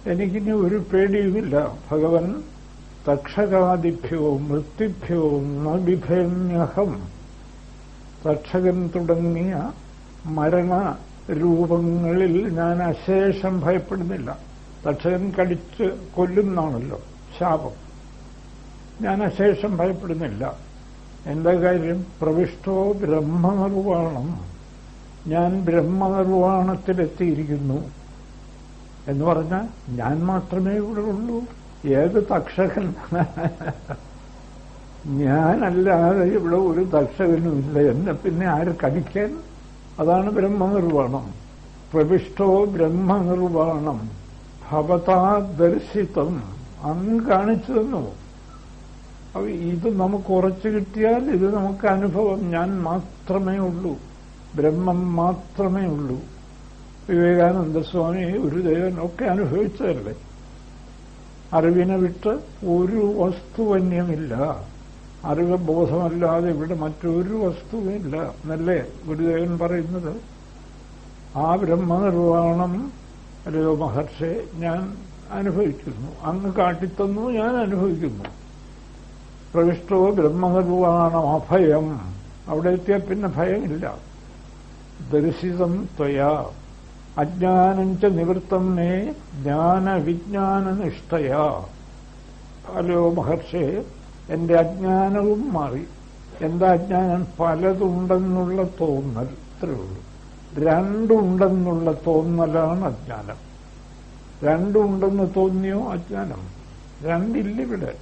എനിക്കിനി ഒരു പേടിയുമില്ല. ഭഗവൻ തക്ഷകാദിഭ്യോ മൃത്യുഭ്യോ ന ബിഭേമ്യഹം. തക്ഷകൻ തുടങ്ങിയ മരണരൂപങ്ങളിൽ ഞാൻ അശേഷം ഭയപ്പെടുന്നില്ല. തക്ഷകൻ കടിച്ച് കൊല്ലുന്നാണല്ലോ ശാപം. ഞാൻ അശേഷം ഭയപ്പെടുന്നില്ല. എന്താ കാര്യം? പ്രവിഷ്ടോ ബ്രഹ്മനിർവാണം. ഞാൻ ബ്രഹ്മനിർവാണത്തിലെത്തിയിരിക്കുന്നു എന്ന് പറഞ്ഞാൽ ഞാൻ മാത്രമേ ഇവിടെ ഉള്ളൂ. ഏത് തക്ഷകൻ? ഞാനല്ലാതെ ഇവിടെ ഒരു തക്ഷകനുമില്ല. എന്നെ പിന്നെ ആര് കടിക്കാൻ? അതാണ് ബ്രഹ്മനിർവാണം. പ്രവിഷ്ടോ ബ്രഹ്മനിർവാണം ഭവതാ ദർശിതം. അങ്ങ് കാണിച്ചു തന്നു. അപ്പൊ ഇത് നമുക്ക് ഉറച്ചു കിട്ടിയാൽ ഇത് നമുക്ക് അനുഭവം. ഞാൻ മാത്രമേ ഉള്ളൂ, ബ്രഹ്മം മാത്രമേ ഉള്ളൂ. വിവേകാനന്ദ സ്വാമി, ഗുരുദേവൻ ഒക്കെ അനുഭവിച്ചതല്ലേ. അറിവിനെ വിട്ട് ഒരു വസ്തുവന്യമില്ല. അറിവ് ബോധമല്ലാതെ ഇവിടെ മറ്റൊരു വസ്തുവില്ല എന്നല്ലേ ഗുരുദേവൻ പറയുന്നത്. ആ ബ്രഹ്മനിർവാണം അല്ലയോ മഹർഷി ഞാൻ അനുഭവിക്കുന്നു. അങ്ങ് കാട്ടിത്തന്നു, ഞാൻ അനുഭവിക്കുന്നു. പ്രവിഷ്ടോ ബ്രഹ്മനിർവാണം അഭയം. അവിടെ എത്തിയാൽ പിന്നെ ഭയമില്ല. ദർശിതം ത്വയാ അജ്ഞാനം ച നിവൃത്തം മേ ജ്ഞാനവിജ്ഞാനനിഷ്ഠയാ. അല്ലയോ മഹർഷി, എന്റെ അജ്ഞാനവും മാറി. എന്താ അജ്ഞാനം? പലതുണ്ടെന്നുള്ള തോന്നൽ. ഇത്രയേ ഉള്ളൂ. രണ്ടുണ്ടെന്നുള്ള തോന്നലാണ് അജ്ഞാനം. രണ്ടുണ്ടെന്ന് തോന്നിയോ അജ്ഞാനം. രണ്ടില്ലിവിടെ.